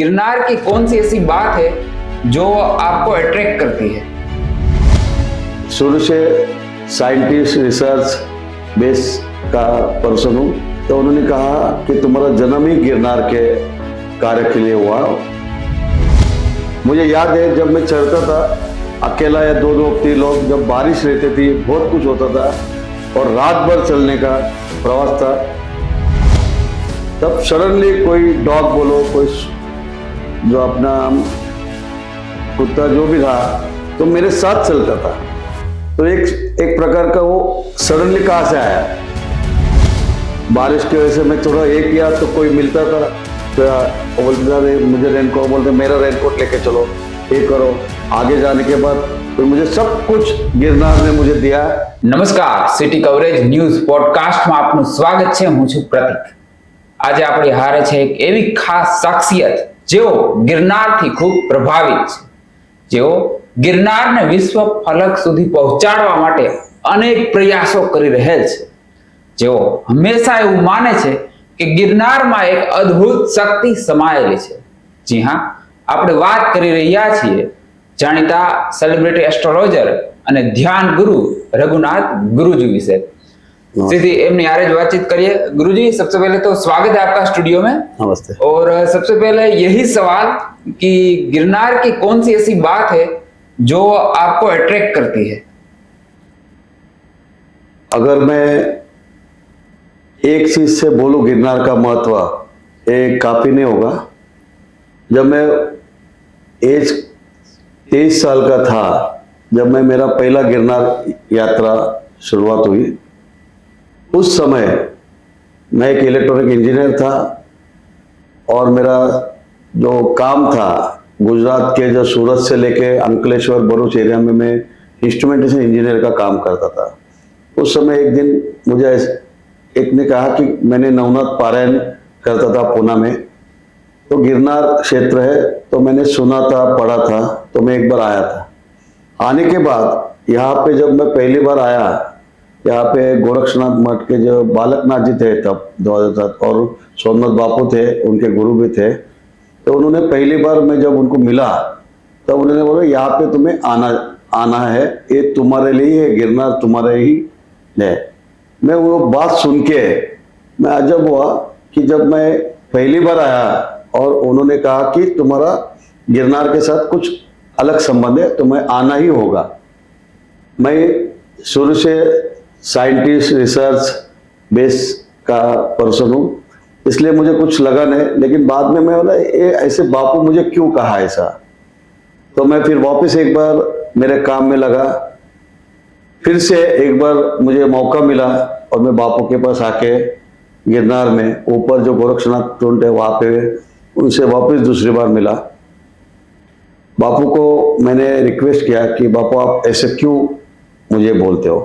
गिरनार की कौन सी ऐसी बात है जो आपको अट्रैक्ट करती है? शुरू से साइंटिस्ट रिसर्च बेस का पर्सन हूँ, तो उन्होंने कहा कि तुम्हारा जन्म ही गिरनार के कार्य के लिए हुआ। मुझे याद है जब मैं चढ़ता था अकेला या दो तीन लोग, जब बारिश रहती थी, बहुत कुछ होता था और रात भर चलने का प्रवास था, तब सडनली कोई डॉग बोलो, कोई जो अपना कुत्ता जो भी था, तो मेरे साथ चलता था। तो एक प्रकार का वो सडनली कहाँ से आया। बारिश की वजह से मैं थोड़ा ये किया तो कोई मिलता था तो बोलते था मुझे रेनकोट, बोलते मेरा रेनकोट लेके चलो, ये करो। आगे जाने के बाद तो मुझे सब कुछ गिरनार ने मुझे दिया। નમસ્કાર, સિટી કવરેજ ન્યૂઝ પોડકાસ્ટમાં આપનું સ્વાગત છે। હું છું પ્રતિક। આજે આપણી હારે છે એક એવી ખાસ શખ્સિયત જેઓ ગિરનારથી ખૂબ પ્રભાવિત છે, જેઓ ગિરનારને વિશ્વ ફલક સુધી પહોંચાડવા માટે અનેક પ્રયાસો કરી રહેલ છે, જેઓ હંમેશા એવું માને છે કે ગિરનારમાં એક અદ્ભુત શક્તિ સમાયેલી છે। જી હા, આપણે વાત કરી રહ્યા છીએ જાણીતા સેલિબ્રિટી એસ્ટ્રોલોજર અને ध्यान गुरु रघुनाथ गुरुजी विषय। सीधी एमनी आरे बातचीत करिए। गुरुजी, सबसे पहले तो स्वागत है आपका स्टूडियो में। नमस्ते। और सबसे पहले यही सवाल कि गिरनार की कौन सी ऐसी बात है जो आपको अट्रैक्ट करती है? अगर मैं एक चीज से बोलूं गिरनार का महत्व, ये काफी नहीं होगा। जब मैं एज 23 साल का था, जब मैं मेरा पहला गिरनार यात्रा शुरुआत हुई, उस समय मैं एक इलेक्ट्रॉनिक इंजीनियर था और मेरा जो काम था गुजरात के जो सूरत से लेके अंकलेश्वर भरूच एरिया में मैं इंस्ट्रूमेंटेशन इंजीनियर का काम करता था। उस समय एक दिन मुझे एक ने कहा कि मैंने नवनाथ पारायण करता था पूना में, तो गिरनार क्षेत्र है, तो मैंने सुना था, पढ़ा था, तो मैं एक बार आया था। आने के बाद यहाँ पे जब मैं पहली बार आया, यहाँ पे गोरक्षनाथ मठ के जो बालकनाथ जी थे तब 2007, और सोमनाथ बापू थे, उनके गुरु भी थे। तो उन्होंने पहली बार मैं जब उनको मिला तब उन्होंने बोला यहाँ पे तुम्हें आना है, ये तुम्हारे लिए है, गिरनार तुम्हारे ही है। मैं वो बात सुन के मैं अजब हुआ कि जब मैं पहली बार आया और उन्होंने कहा कि तुम्हारा गिरनार के साथ कुछ अलग संबंध है, तुम्हें आना ही होगा। मैं शुरू से साइंटिस्ट रिसर्च बेस का पर्सन हूँ, इसलिए मुझे कुछ लगा नहीं। लेकिन बाद में मैं बोला ये ऐसे बापू मुझे क्यों कहा ऐसा, तो मैं फिर वापस एक बार मेरे काम में लगा। फिर से एक बार मुझे मौका मिला और मैं बापू के पास आके गिरनार में ऊपर जो गोरक्षनाथ टुंड है वहाँ पे उनसे वापस दूसरी बार मिला। बापू को मैंने रिक्वेस्ट किया कि बापू आप ऐसे क्यों मुझे बोलते हो,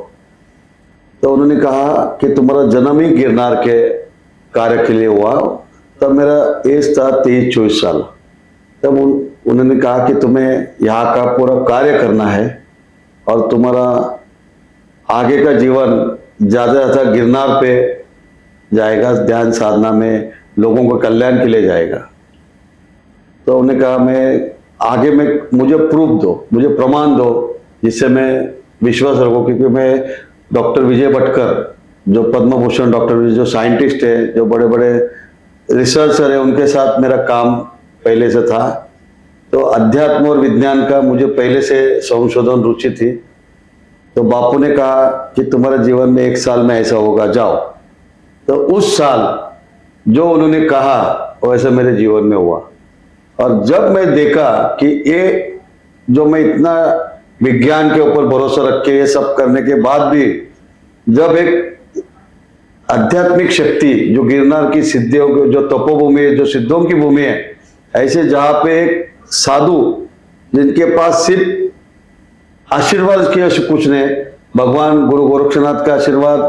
तो उन्होंने कहा कि तुम्हारा जन्म ही गिरनार के कार्य के लिए हुआ। तब मेरा एज था 23-24 साल। तब उन्होंने कहा कि तुम्हें यहाँ का पूरा कार्य करना है और तुम्हारा आगे का जीवन ज़्यादा गिरनार पे जाएगा, ध्यान साधना में लोगों को कल्याण के लिए जाएगा। तो उन्होंने कहा मैं आगे में मुझे प्रूफ दो, मुझे प्रमाण दो, जिससे मैं विश्वास रखूं। क्योंकि मैं डॉक्टर विजय भटकर, जो पद्म भूषण डॉक्टर, जो साइंटिस्ट है, जो बड़े बड़े रिसर्चर है, उनके साथ मेरा काम पहले से था। तो अध्यात्म और विज्ञान का मुझे पहले से संशोधन रुचि थी। तो बापू ने कहा कि तुम्हारे जीवन में 1 साल में ऐसा होगा, जाओ। तो उस साल जो उन्होंने कहा वैसे मेरे जीवन में हुआ। और जब मैं देखा कि ये जो मैं इतना विज्ञान के ऊपर भरोसा रख के ये सब करने के बाद भी, जब एक आध्यात्मिक शक्ति जो गिरनार की सिद्धियों, जो तपोभूमि है, जो सिद्धों की भूमि है, ऐसे जहाँ पे एक साधु जिनके पास सिर्फ आशीर्वाद किया कुछ नहीं, भगवान गुरु गोरक्षनाथ का आशीर्वाद,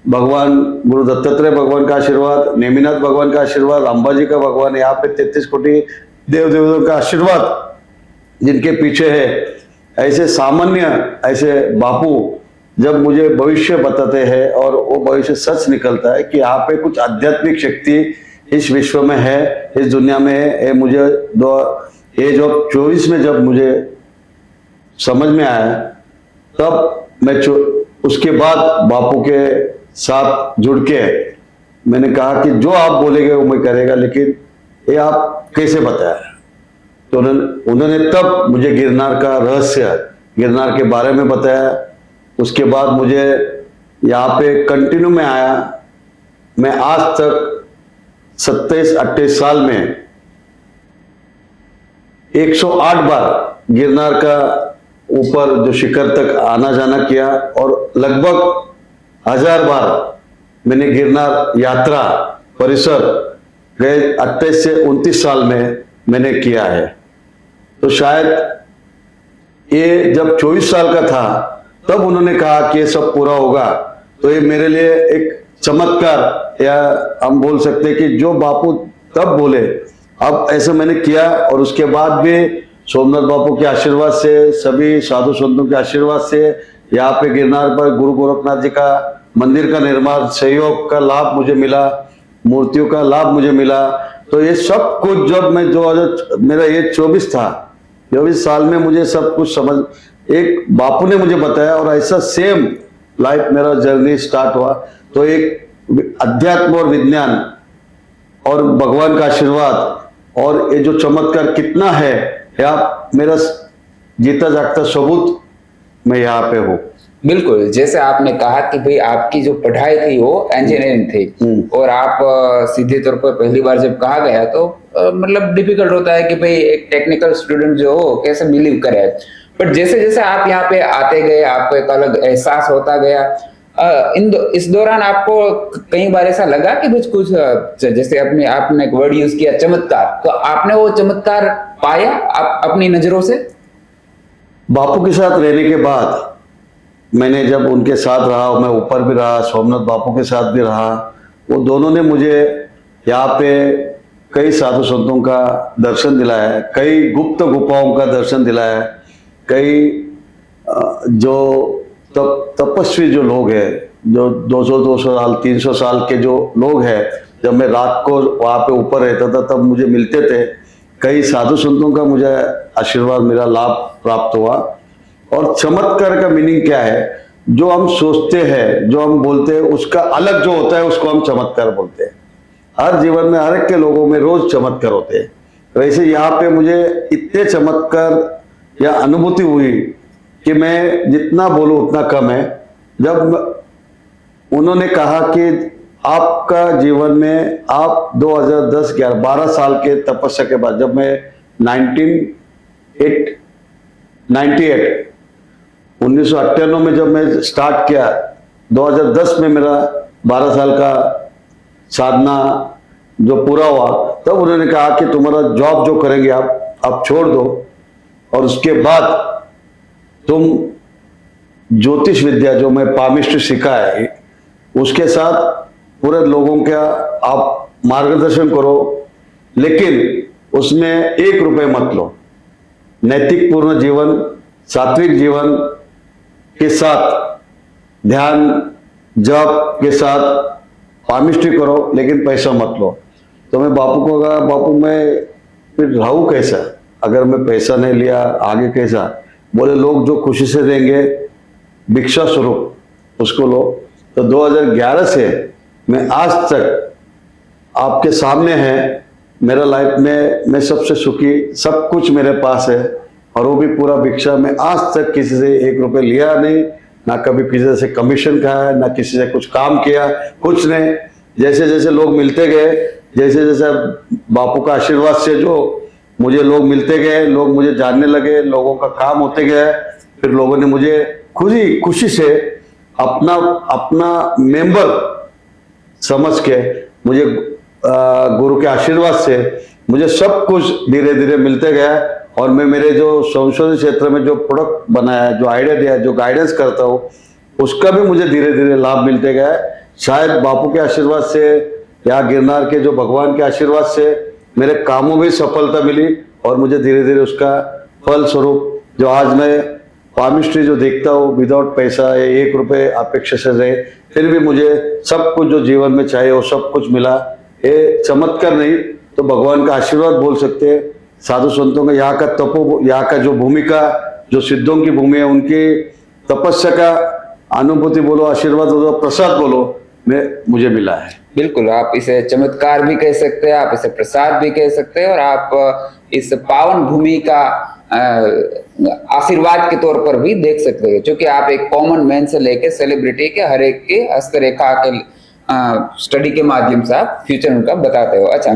भगवान गुरु दत्तात्रेय भगवान का आशीर्वाद, नेमिनाथ भगवान का आशीर्वाद, अंबाजी का भगवान, यहाँ पे 33 कोटि देव देवताओं का आशीर्वाद जिनके पीछे है, ऐसे सामान्य ऐसे बापू जब मुझे भविष्य बताते हैं और वो भविष्य सच निकलता है कि यहाँ पे कुछ आध्यात्मिक शक्ति इस विश्व में है, इस दुनिया में है। ये मुझे एज ऑफ 24 में जब मुझे समझ में आया, तब मैं उसके बाद बापू के साथ जुड़ के मैंने कहा कि जो आप बोलेंगे वो मैं करेगा, लेकिन ये आप कैसे बताया। तो उन्होंने तब मुझे गिरनार का रहस्य, गिरनार के बारे में बताया। उसके बाद मुझे यहाँ पे कंटिन्यू में आया। मैं आज तक 27-28 साल में 108 बार गिरनार का ऊपर जो शिखर तक आना जाना किया, और लगभग 1000 बार मैंने गिरनार यात्रा परिसर गए 28 से 29 साल में मैंने किया है। तो शायद ये जब 24 साल का था तब उन्होंने कहा कि ये सब पूरा होगा, तो ये मेरे लिए एक चमत्कार, या हम बोल सकते हैं कि जो बापू तब बोले अब ऐसा मैंने किया। और उसके बाद भी सोमनाथ बापू के आशीर्वाद से, सभी साधु संतों के आशीर्वाद से यहाँ पे गिरनार पर गुरु गोरखनाथ जी का मंदिर का निर्माण, सहयोग का लाभ मुझे मिला, मूर्तियों का लाभ मुझे मिला। तो ये सब कुछ जब मैं मेरा एज 24 था, 24 साल में मुझे सब कुछ समझ, एक बापू ने मुझे बताया, और ऐसा सेम लाइफ मेरा जर्नी स्टार्ट हुआ। तो एक अध्यात्म और विज्ञान और भगवान का आशीर्वाद और ये जो चमत्कार कितना है, आप मेरा जीता जागता सबूत मैं यहाँ पे हूँ। बिल्कुल, जैसे आपने कहा कि भाई आपकी जो पढ़ाई थी वो इंजीनियरिंग थी, और आप सीधे तौर पर पहली बार जब कहा गया तो मतलब डिफिकल्ट होता है कि भाई एक टेक्निकल स्टूडेंट जो हो कैसे बिलीव करे। बट जैसे जैसे आप यहाँ पे आते गए, आपको एक अलग एहसास होता गया। इस दौरान आपको कई बार ऐसा लगा कि कुछ जैसे आपने एक वर्ड यूज किया चमत्कार, तो आपने वो चमत्कार पाया अपनी नजरों से? बापू के साथ रहने के बाद मैंने जब उनके साथ रहा, मैं ऊपर भी रहा, सोमनाथ बापू के साथ भी रहा, वो दोनों ने मुझे यहाँ पे कई साधु संतों का दर्शन दिलाया है, कई गुप्त गुफाओं का दर्शन दिलाया है, कई जो तपस्वी जो लोग हैं, जो 200 साल 300 साल के जो लोग हैं, जब मैं रात को वहाँ पे ऊपर रहता था तब मुझे मिलते थे। कई साधु संतों का मुझे आशीर्वाद मेरा लाभ प्राप्त हुआ। और चमत्कार का मीनिंग क्या है? जो हम सोचते हैं, जो हम बोलते हैं, उसका अलग जो होता है उसको हम चमत्कार बोलते हैं। हर जीवन में हर एक के लोगों में रोज चमत्कार होते हैं। वैसे यहाँ पे मुझे इतने चमत्कार या अनुभूति हुई कि मैं जितना बोलूं उतना कम है। जब उन्होंने कहा कि आपका जीवन में आप 2010-11-12 साल के तपस्या के बाद, जब मैं 1998 में जब मैं स्टार्ट किया, 2010 में मेरा 12 साल का साधना जो पूरा हुआ, तब उन्होंने कहा कि तुम्हारा जॉब जो करेंगे आप छोड़ दो, और उसके बाद तुम ज्योतिष विद्या जो मैं पामिस्ट्री सीखा है उसके साथ पूरे लोगों का आप मार्गदर्शन करो, लेकिन उसमें 1 रुपए मत लो। नैतिक पूर्ण जीवन, सात्विक जीवन के साथ, ध्यान जप के साथ पामिस्ट्री करो, लेकिन पैसा मत लो। तो मैं बापू को कहा, बापू मैं फिर रहूं कैसा अगर मैं पैसा नहीं लिया, आगे कैसा? बोले लोग जो खुशी से देंगे भिक्षा स्वरूप उसको लो। तो 2011 से मैं आज तक आपके सामने है। मेरा लाइफ में मैं सबसे सुखी, सब कुछ मेरे पास है, और वो भी पूरा भिक्षा। मैं आज तक किसी से 1 रुपए लिया नहीं, ना कभी किसी से कमीशन खाया, ना किसी से कुछ काम किया, कुछ नहीं। जैसे जैसे लोग मिलते गए, जैसे जैसे बापू का आशीर्वाद से जो मुझे लोग मिलते गए, लोग मुझे जानने लगे, लोगों का काम होते गए, फिर लोगों ने मुझे खुशी से अपना मेंबर समझ के मुझे गुरु के आशीर्वाद से मुझे सब कुछ धीरे धीरे मिलते गया। और मैं मेरे जो संशोधन क्षेत्र में जो प्रोडक्ट बनाया है, जो आइडिया दिया है, जो गाइडेंस करता हूँ, उसका भी मुझे धीरे धीरे लाभ मिलते गया। शायद बापू के आशीर्वाद से या गिरनार के जो भगवान के आशीर्वाद से मेरे कामों में सफलता मिली, और मुझे धीरे धीरे उसका फल स्वरूप जो आज मैं पामिस्ट्री जो देखता हूँ विदाउट पैसा या 1 रुपए अपेक्षा से रहे, फिर भी मुझे सब कुछ जो जीवन में चाहिए वो सब कुछ मिला। ये चमत्कार नहीं तो भगवान का आशीर्वाद बोल सकते हैं। साधु संतों का यहाँ का यहाँ का जो भूमिका, जो सिद्धों की भूमि है, उनकी तपस्या का अनुभूति बोलो, आशीर्वाद बोलो, प्रसाद बोलो, मुझे मिला है। बिल्कुल, आप इसे चमत्कार भी कह सकते हैं, आप इसे प्रसाद भी कह सकते हैं, और आप इस पावन भूमि का आशीर्वाद के तौर पर भी देख सकते हैं, क्योंकि आप एक कॉमन मैन से लेके सेलिब्रिटी के हर एक के हस्तरेखा के स्टडी के माध्यम से आप फ्यूचर उनका बताते हो। अच्छा,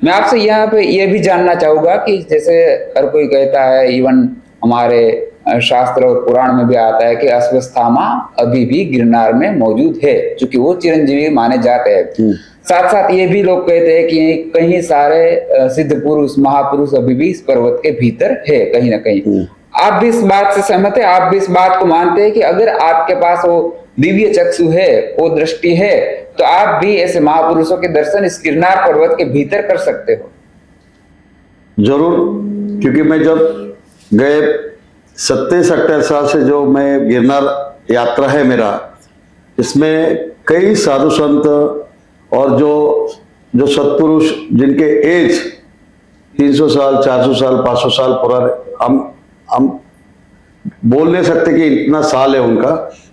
मैं आपसे यहाँ पे ये भी जानना चाहूंगा कि जैसे हर कोई कहता है, इवन हमारे शास्त्र और पुराण में भी आता है कि अश्वत्थामा अभी भी गिरनार में मौजूद है, क्योंकि वो चिरंजीवी माने जाते हैं। साथ साथ ये भी लोग कहते हैं कि कहीं सारे सिद्ध पुरुष, महापुरुष अभी भी इस पर्वत के भीतर है कहीं ना कहीं। आप भी इस बात से सहमत है? आप भी इस बात को मानते हैं कि अगर आपके पास वो दिव्य चक्षु है, वो दृष्टि है, तो आप भी ऐसे महापुरुषों के दर्शन इस गिरनार पर्वत के भीतर कर सकते हो? जरूर, क्योंकि मैं जब गए 27-28 साल से जो मैं गिरनार यात्रा है मेरा, इसमें कई साधु संत और जो सत्पुरुष जिनके एज 300 साल, 400 साल, 500 साल पुराने, हम बोल नहीं सकते कि इतना साल है उनका,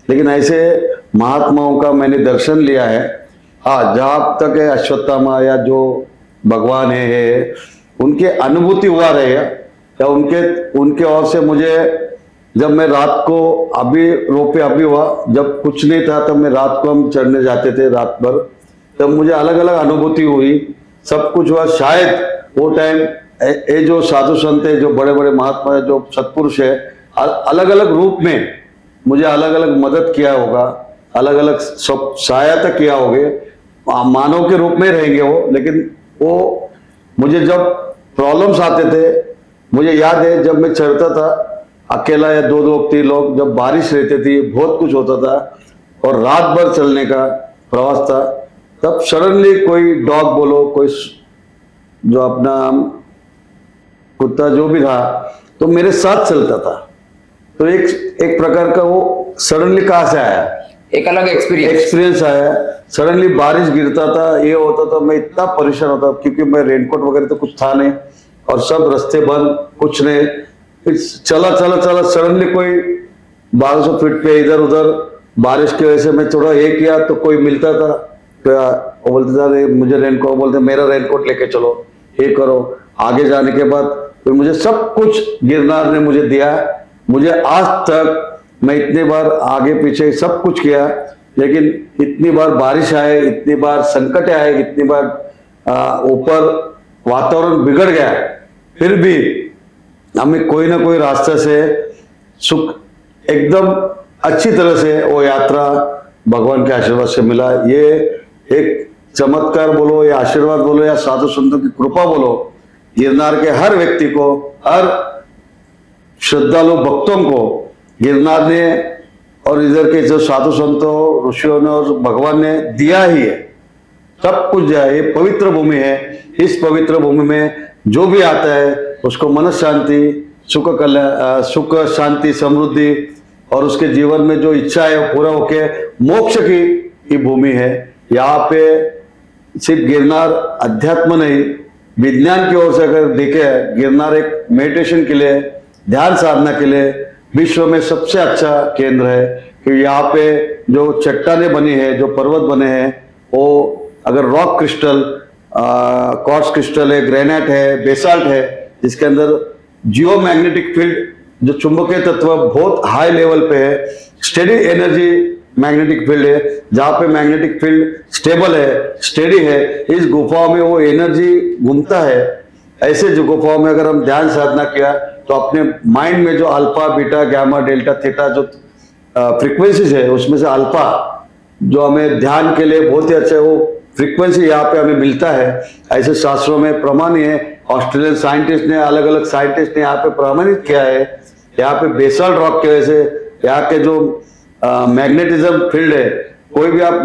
लेकिन ऐसे महात्माओं का मैंने दर्शन लिया है। हाँ, जहाँ तक है अश्वत्थामा या जो भगवान है उनके अनुभूति हुआ रहे या उनके ओर से मुझे, जब मैं रात को, अभी रोपे अभी हुआ, जब कुछ नहीं था तब मैं रात को हम चढ़ने जाते थे रात भर, तब मुझे अलग अलग अनुभूति हुई, सब कुछ हुआ। शायद वो टाइम ये जो साधु संत है, जो बड़े बड़े महात्मा है, जो सत्पुरुष है, अलग अलग रूप में मुझे अलग अलग मदद किया होगा, अलग अलग सब सहायता किया होगे, मानव के रूप में रहेंगे वो, लेकिन वो मुझे जब प्रॉब्लम्स आते थे, मुझे याद है जब मैं चढ़ता था अकेला या 2 लोग 3 लोग, जब बारिश रहती थी, बहुत कुछ होता था और रात भर चलने का प्रवास था, तब सडनली कोई डॉग बोलो, कोई जो अपना कुत्ता जो भी था, तो मेरे साथ चलता था। तो एक प्रकार का वो सडनली कहाँ से आया, एक अलग एक्सपीरियंस आया। सडनली बारिश गिरता था, ये होता था, मैं इतना परेशान होता, क्योंकि मैं रेनकोट वगैरह तो कुछ था नहीं और सब रास्ते बंद, कुछ नहीं। फिर चला सडनली कोई 1200 फीट पे इधर उधर बारिश की वजह से मैं थोड़ा ये किया तो कोई मिलता था, तो वो बोलते था मुझे रेनकोट, बोलते मेरा रेनकोट लेके चलो, ये करो। आगे जाने के बाद फिर मुझे सब कुछ गिरनार ने मुझे दिया। मुझे आज तक, मैं इतनी बार आगे पीछे सब कुछ किया, लेकिन इतनी बार बारिश आए, इतनी बार संकट आए, इतनी बार ऊपर वातावरण बिगड़ गया, फिर भी हमें कोई ना कोई रास्ते से सुख एकदम अच्छी तरह से वो यात्रा भगवान के आशीर्वाद से मिला। ये एक चमत्कार बोलो या आशीर्वाद बोलो या साधु संतों की कृपा बोलो, गिरनार के हर व्यक्ति को, हर श्रद्धालु भक्तों को गिरनार ने और इधर के जो साधु संतों, ऋषियों ने और भगवान ने दिया ही है, सब कुछ दिया है। ये पवित्र भूमि है, इस पवित्र भूमि में जो भी आता है उसको मन शांति, सुख शांति, समृद्धि और उसके जीवन में जो इच्छा है वो पूरा होके मोक्ष की भूमि है। यहाँ पे सिर्फ गिरनार अध्यात्म नहीं, विज्ञान की ओर से अगर देखे, गिरनार एक मेडिटेशन के लिए, ध्यान साधना के लिए विश्व में सबसे अच्छा केंद्र है। कि यहाँ पे जो चट्टानें बनी है, जो पर्वत बने हैं, वो अगर रॉक क्रिस्टल, क्वार्ट्ज क्रिस्टल है, ग्रेनाइट है, बेसाल्ट है, जिसके अंदर जियो मैग्नेटिक फील्ड, जो चुंबकीय तत्व बहुत हाई लेवल पे है, स्टेडी एनर्जी मैग्नेटिक फील्ड है, जहाँ पे मैग्नेटिक फील्ड स्टेबल है, स्टेडी है, इस गुफाओं में वो एनर्जी घूमता है। ऐसे जो गुफाओं में अगर हम ध्यान साधना किया तो अपने माइंड में जो alpha, beta, gamma, delta, theta जो फ्रीक्वेंसीज है, उसमें से अल्फा जो हमें ध्यान के लिए बहुत ही अच्छा है, वो फ्रीक्वेंसी यहाँ पे हमें मिलता है। ऐसे शास्त्रों में प्रमाण है, ऑस्ट्रेलियन साइंटिस्ट ने, अलग अलग साइंटिस्ट ने यहाँ पे प्रमाणित किया है। यहाँ पे बेसाल्ट रॉक की वजह से यहाँ के जो मैग्नेटिज्म फील्ड है, कोई भी आप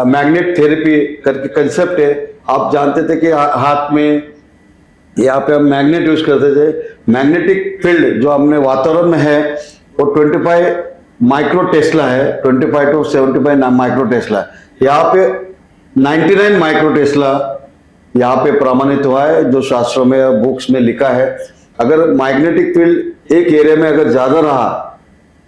मैग्नेट थेरेपी करके कंसेप्ट है, आप जानते थे कि हाथ में यहाँ पे हम मैग्नेट यूज करते थे। मैग्नेटिक फील्ड जो हमने वातावरण में है वो 25 माइक्रो टेस्ला है, 25 to 75 माइक्रो टेस्ला। यहाँ पे 99 माइक्रो टेस्ला यहाँ पे प्रमाणित हुआ है, जो शास्त्रों में बुक्स में लिखा है। अगर मैग्नेटिक फील्ड एक एरिया में अगर ज्यादा रहा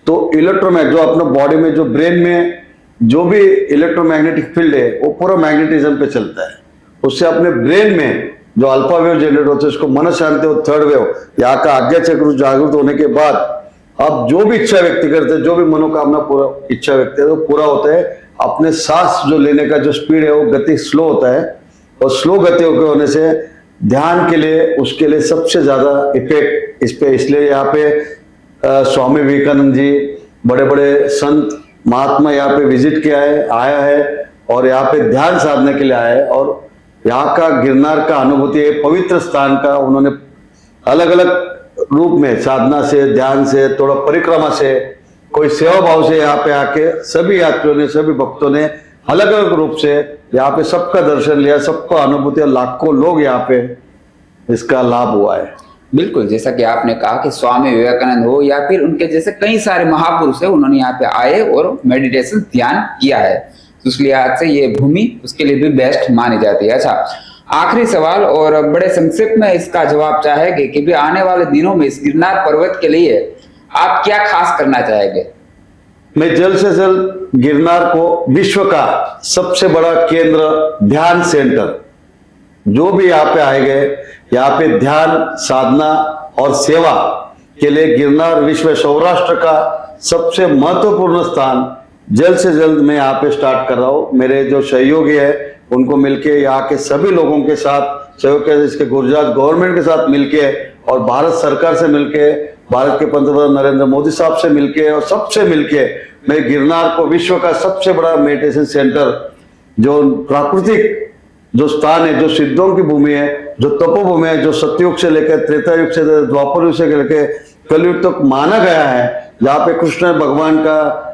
तो इलेक्ट्रोमैग जो अपने बॉडी में जो ब्रेन में जो भी इलेक्ट्रोमैग्नेटिक फील्ड है वो पूरा मैग्नेटिज्म पे चलता है। उससे अपने ब्रेन में जो अल्फा वेव जनरेट होते हैं उसको मन शांति और थर्ड वेव यहाँ का आज्ञा चक्र जागृत होने के बाद आप जो भी इच्छा व्यक्त करते हैं, जो भी मनोकामना पूरा इच्छा व्यक्त है वो पूरा होता है। अपने सांस जो लेने का जो स्पीड है वो गति स्लो होता है, और स्लो गति होने से ध्यान के लिए उसके लिए सबसे ज्यादा इफेक्ट इस पे। इसलिए यहाँ पे स्वामी विवेकानंद जी बड़े बड़े संत महात्मा यहाँ पे विजिट किया है, आया है और यहाँ पे ध्यान साधने के लिए आया है। और यहाँ का गिरनार का अनुभूति है, पवित्र स्थान का उन्होंने अलग अलग रूप में साधना से, ध्यान से, थोड़ा परिक्रमा से, कोई सेवा भाव से यहाँ पे आके सभी यात्रियों ने, सभी भक्तों ने अलग अलग रूप से यहाँ पे सबका दर्शन लिया, सबको अनुभूति, लाखों लोग यहाँ पे इसका लाभ हुआ है। बिल्कुल, जैसा कि आपने कहा कि स्वामी विवेकानंद हो या फिर उनके जैसे कई सारे महापुरुष है, उन्होंने यहाँ पे आए और मेडिटेशन ध्यान किया है, तो इसलिए आज से ये भूमि उसके लिए भी बेस्ट मानी जाती है। अच्छा, आखिरी सवाल और बड़े संक्षिप्त में इसका जवाब चाहेंगे कि भी आने वाले दिनों में इस गिरनार पर्वत के लिए आप क्या खास करना चाहेंगे? मैं जल्द से जल्द गिरनार को विश्व का सबसे बड़ा केंद्र, ध्यान सेंटर, जो भी यहाँ पे आएंगे यहाँ पे ध्यान साधना और सेवा के लिए गिरनार विश्व सौराष्ट्र का सबसे महत्वपूर्ण स्थान जल्द से जल्द मैं यहाँ पे स्टार्ट कर रहा हूँ। मेरे जो सहयोगी है उनको मिलके, यहाँ के सभी लोगों के साथ सहयोग के, इसके गुजरात गवर्नमेंट के साथ मिलके और भारत सरकार से मिलके, भारत के पंतप्रधान नरेंद्र मोदी साहब से मिलके और सबसे मिलके मैं गिरनार को विश्व का सबसे बड़ा मेडिटेशन सेंटर, जो प्राकृतिक जो स्थान है, जो सिद्धों की भूमि है, जो तपोभूमि है, जो सतयुग से लेकर त्रेता युग से, द्वापर युग से लेकर कलयुग तक माना गया है, जहाँ पे कृष्ण भगवान का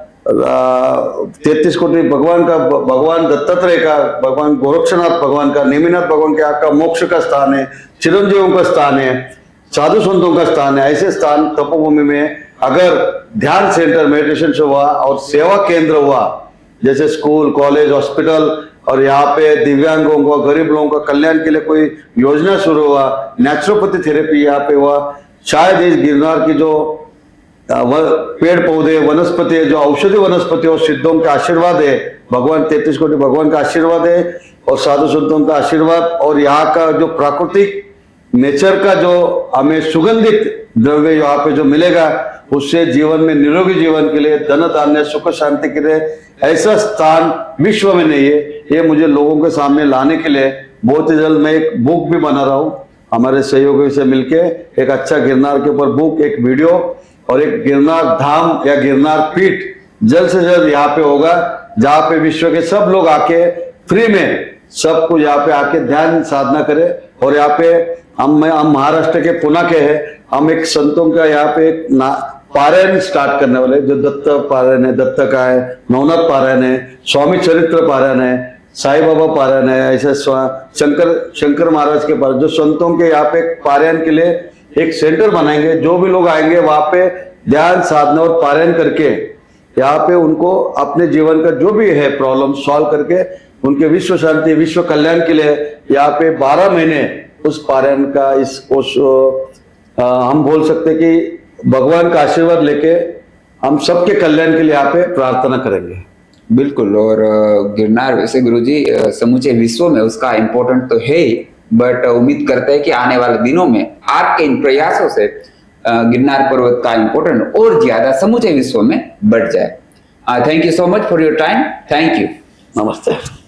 33 कोटि भगवान का, भगवान दत्तात्रेय का, भगवान गोरक्षनाथ भगवान का, नेमिनाथ भगवान के यहाँ का मोक्ष का स्थान है, चिरंजीवों का स्थान है, साधु संतों का स्थान है। ऐसे स्थान तपोभूमि में अगर ध्यान सेंटर, मेडिटेशन से हुआ और सेवा केंद्र हुआ, जैसे स्कूल, कॉलेज, हॉस्पिटल, और यहाँ पे दिव्यांगों को, गरीब लोगों का कल्याण के लिए कोई योजना शुरू हुआ, नेचुरोपैथी थेरेपी यहाँ पे हुआ, शायद इस गिरनार की जो पेड़ पौधे वनस्पति है, जो औषधि वनस्पति और सिद्धों के आशीर्वाद है, भगवान 33 कोटि भगवान का आशीर्वाद है और साधु संतों का आशीर्वाद, और यहाँ का जो प्राकृतिक नेचर का जो हमें सुगंधित द्रव्य यहाँ पे जो मिलेगा, उससे जीवन में निरोगी जीवन के लिए, धन धान्य सुख शांति के लिए ऐसा स्थान विश्व में नहीं है। ये मुझे लोगों के सामने लाने के लिए बहुत ही जल्द मैं एक बुक भी बना रहा हूँ, हमारे सहयोगियों से मिलके एक अच्छा गिरनार के ऊपर बुक, एक वीडियो और एक गिरनार धाम या गिरनार पीठ जल्द से जल्द यहाँ पे होगा, जहाँ पे विश्व के सब लोग आके फ्री में सब कुछ यहाँ पे आके ध्यान साधना करे। और यहाँ पे हम महाराष्ट्र के पुणे के हैं, हम एक संतों का यहाँ पे एक पारायण स्टार्ट करने वाले, जो दत्त पारायण है, दत्त का है, नवनाथ पारायण है, स्वामी चरित्र पारायण है, साईं बाबा पारायण है, ऐसे शंकर महाराज के पास, जो संतों के यहाँ पे पारायण के लिए एक सेंटर बनाएंगे। जो भी लोग आएंगे वहां पे ध्यान साधना और पारायण करके यहाँ पे उनको अपने जीवन का जो भी है प्रॉब्लम सॉल्व करके उनके विश्व शांति, विश्व कल्याण के लिए यहाँ पे 12 महीने उस पारायण का हम बोल सकते कि भगवान का आशीर्वाद लेके हम सबके कल्याण के लिए यहाँ पे प्रार्थना करेंगे। बिल्कुल, और गिरनार वैसे गुरुजी समूचे विश्व में उसका इम्पोर्टेंट तो है ही, बट उम्मीद करते हैं कि आने वाले दिनों में आपके इन प्रयासों से गिरनार पर्वत का इम्पोर्टेंट और ज्यादा समूचे विश्व में बढ़ जाए। Thank you so much for your time. Thank you. नमस्ते।